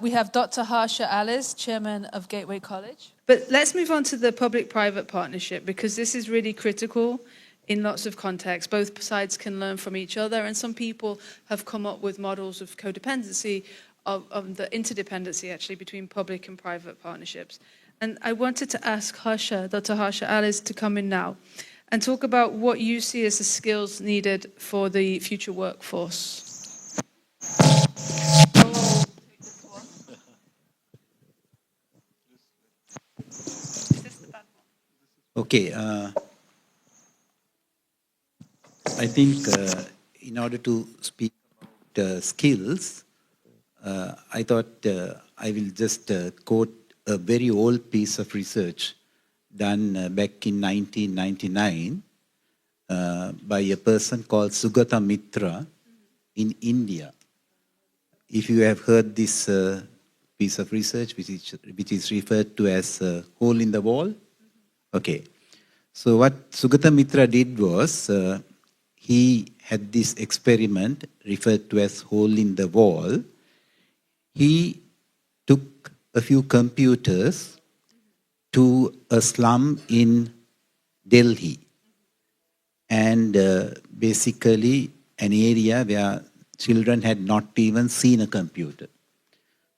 We have Dr. Harsha Alice, Chairman of Gateway College. But let's move on to the public-private partnership, because this is really critical in lots of contexts. Both sides can learn from each other, and some people have come up with models of codependency, of the interdependency actually between public and private partnerships. And I wanted to ask Harsha, Dr. Harsha Alice, to come in now and talk about what you see as the skills needed for the future workforce. Okay, I think in order to speak about skills, I thought I will just quote a very old piece of research done back in 1999 by a person called Sugata Mitra in India. If you have heard this piece of research, which is referred to as hole in the wall. Okay, so what Sugata Mitra did was, he had this experiment referred to as hole in the wall. He took a few computers to a slum in Delhi, and basically an area where children had not even seen a computer.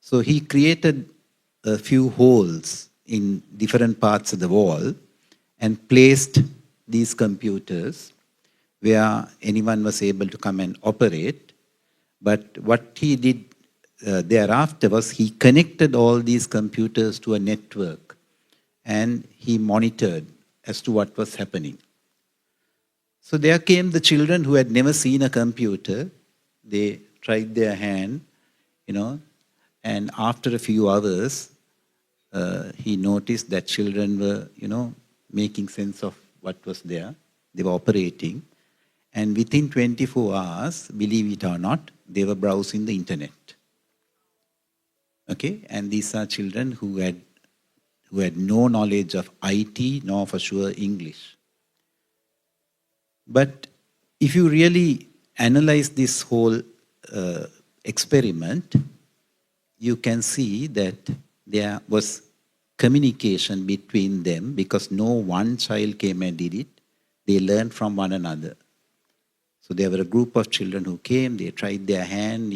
So he created a few holes in different parts of the wall and placed these computers where anyone was able to come and operate. But what he did thereafter was he connected all these computers to a network, and he monitored as to what was happening. So there came the children who had never seen a computer. They tried their hand, and after a few hours, he noticed that children were, making sense of what was there. They were operating. And within 24 hours, believe it or not, they were browsing the internet. Okay? And these are children who had no knowledge of IT, nor for sure English. But if you really analyze this whole experiment, you can see that there was communication between them, because no one child came and did it. They learned from one another. So there were a group of children who came, they tried their hand,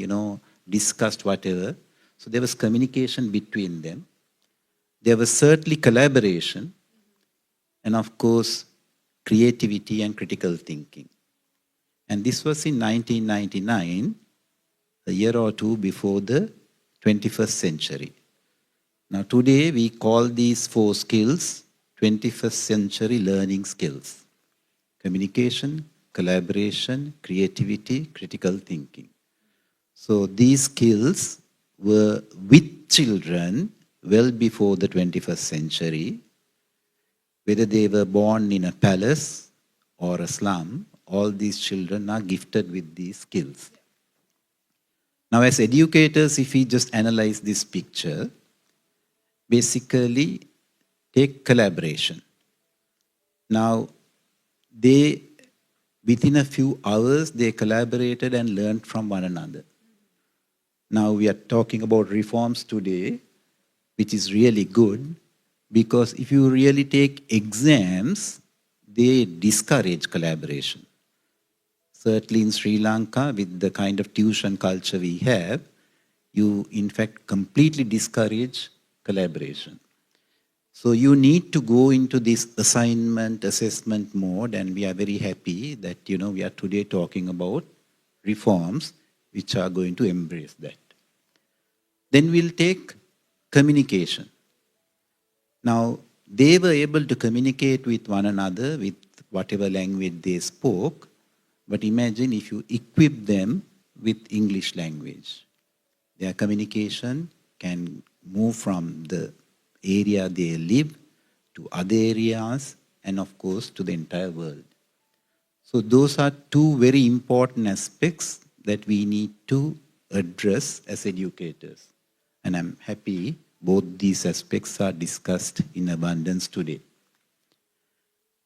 discussed whatever. So there was communication between them. There was certainly collaboration, and of course, creativity and critical thinking. And this was in 1999, a year or two before the 21st century. Now today we call these 4 skills 21st century learning skills: communication, collaboration, creativity, critical thinking. So these skills were with children well before the 21st century. Whether they were born in a palace or a slum, all these children are gifted with these skills. Now, as educators, if we just analyze this picture, basically take collaboration. Now, within a few hours, they collaborated and learned from one another. Now, we are talking about reforms today, which is really good, because if you really take exams, they discourage collaboration. Certainly in Sri Lanka, with the kind of tuition culture we have, you in fact completely discourage collaboration. So you need to go into this assignment, assessment mode, and we are very happy that we are today talking about reforms which are going to embrace that. Then we'll take communication. Now, they were able to communicate with one another with whatever language they spoke, but imagine if you equip them with English language. Their communication can move from the area they live to other areas and of course to the entire world. So those are 2 very important aspects that we need to address as educators. And I'm happy both these aspects are discussed in abundance today.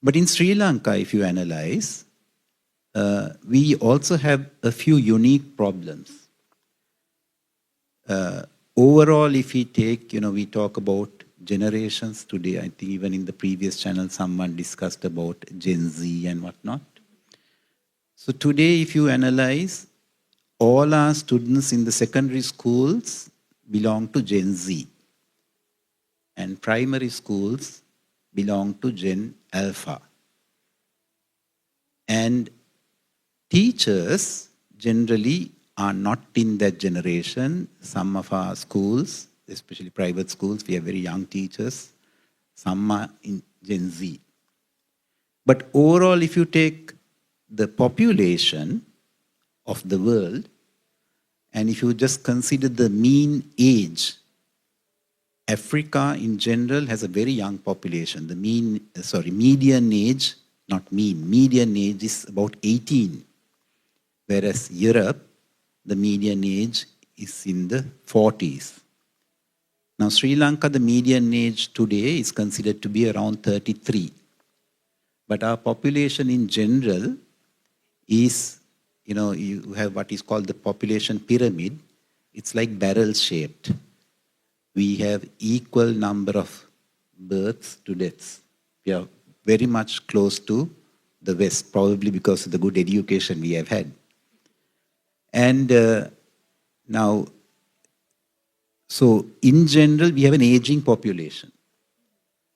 But in Sri Lanka, if you analyze, we also have a few unique problems. overall, if we take, we talk about generations today. I think even in the previous channel, someone discussed about Gen Z and whatnot. So today, if you analyze, all our students in the secondary schools belong to Gen Z, and primary schools belong to Gen Alpha. And teachers generally are not in that generation. Some of our schools, especially private schools, we have very young teachers. Some are in Gen Z. But overall, if you take the population of the world, and if you just consider the mean age, Africa in general has a very young population. The median age, not mean, median age is about 18. Whereas Europe, the median age is in the 40s. Now, Sri Lanka, the median age today is considered to be around 33. But our population in general is, you have what is called the population pyramid. It's like barrel-shaped. We have equal number of births to deaths. We are very much close to the West, probably because of the good education we have had. And now, so in general, we have an aging population.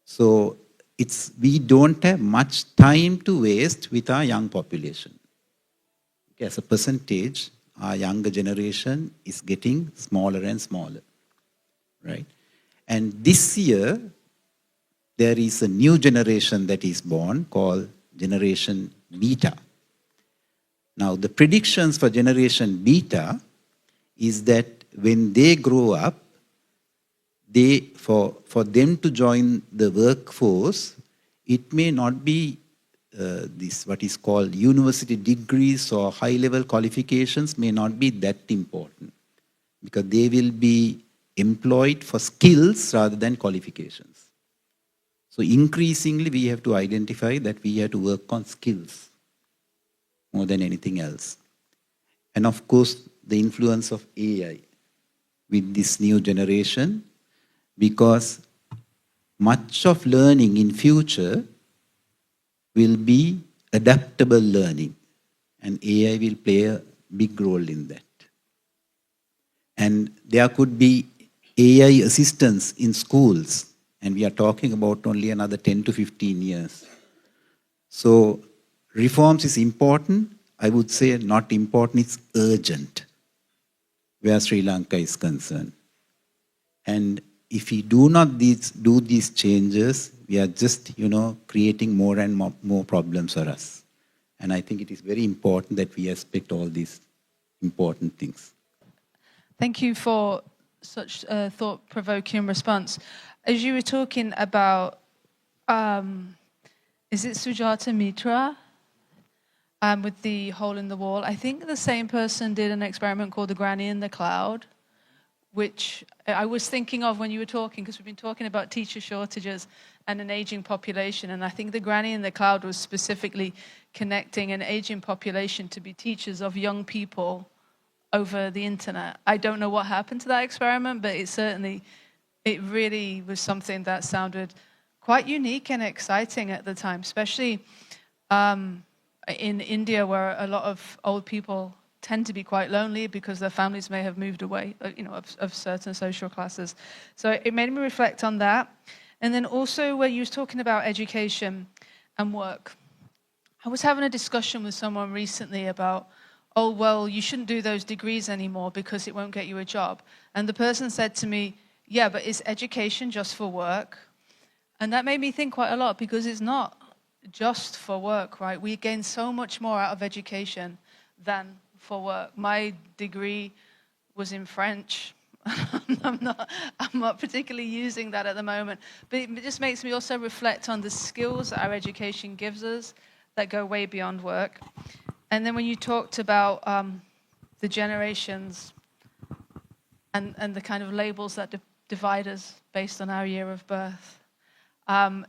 So we don't have much time to waste with our young population. Okay, as a percentage, our younger generation is getting smaller and smaller, right? And this year, there is a new generation that is born called Generation Beta. Now, the predictions for Generation Beta is that when they grow up, for them to join the workforce, it may not be this what is called university degrees or high-level qualifications may not be that important, because they will be employed for skills rather than qualifications. So increasingly, we have to identify that we have to work on skills more than anything else. And of course, the influence of AI with this new generation, because much of learning in future will be adaptable learning, and AI will play a big role in that. And there could be AI assistance in schools, and we are talking about only another 10 to 15 years. So reforms is important. I would say not important, it's urgent, where Sri Lanka is concerned. And if we do not do these changes, we are just, creating more and more problems for us. And I think it is very important that we respect all these important things. Thank you for such a thought-provoking response. As you were talking about, is it Sujata Mitra? With the hole in the wall. I think the same person did an experiment called the Granny in the Cloud, which I was thinking of when you were talking, because we've been talking about teacher shortages and an aging population. And I think the Granny in the Cloud was specifically connecting an aging population to be teachers of young people over the internet. I don't know what happened to that experiment, but it really was something that sounded quite unique and exciting at the time, especially in India, where a lot of old people tend to be quite lonely because their families may have moved away, of certain social classes. So it made me reflect on that. And then also where you was talking about education and work. I was having a discussion with someone recently about, oh, well, you shouldn't do those degrees anymore because it won't get you a job. And the person said to me, yeah, but is education just for work? And that made me think quite a lot, because it's not just for work, right? We gain so much more out of education than for work. My degree was in French. I'm not particularly using that at the moment, but it just makes me also reflect on the skills that our education gives us that go way beyond work. And then when you talked about the generations and the kind of labels that divide us based on our year of birth.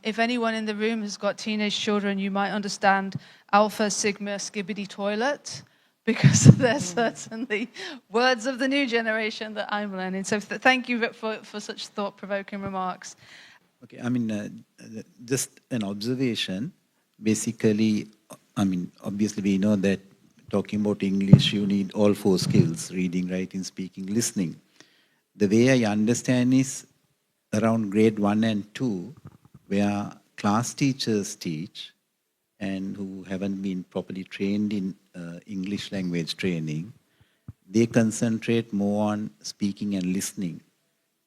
If anyone in the room has got teenage children, you might understand Alpha, Sigma, Skibbity Toilet, because they're certainly words of the new generation that I'm learning. So thank you for such thought-provoking remarks. Okay, I mean, just an observation. Basically, I mean, obviously we know that talking about English, you need all 4 skills: reading, writing, speaking, listening. The way I understand is around grade 1 and 2, where class teachers teach and who haven't been properly trained in English language training, they concentrate more on speaking and listening,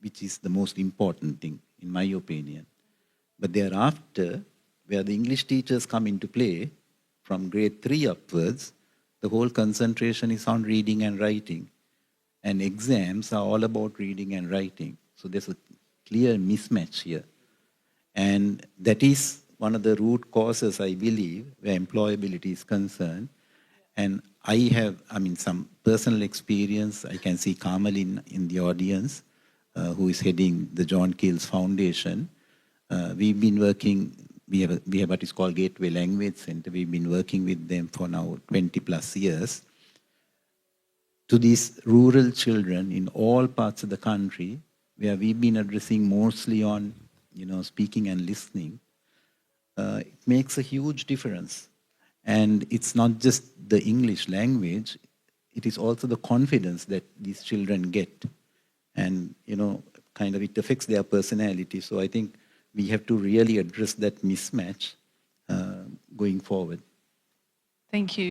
which is the most important thing, in my opinion. But thereafter, where the English teachers come into play, from grade 3 upwards, the whole concentration is on reading and writing. And exams are all about reading and writing. So there's a clear mismatch here. And that is one of the root causes, I believe, where employability is concerned. And I have, I mean, some personal experience. I can see Kamal in the audience, who is heading the John Keels Foundation. We've been working, we have what is called Gateway Language Center. We've been working with them for now 20 plus years. To these rural children in all parts of the country, where we've been addressing mostly on, speaking and listening, it makes a huge difference. And it's not just the English language, it is also the confidence that these children get. And, kind of it affects their personality. So I think we have to really address that mismatch going forward. Thank you.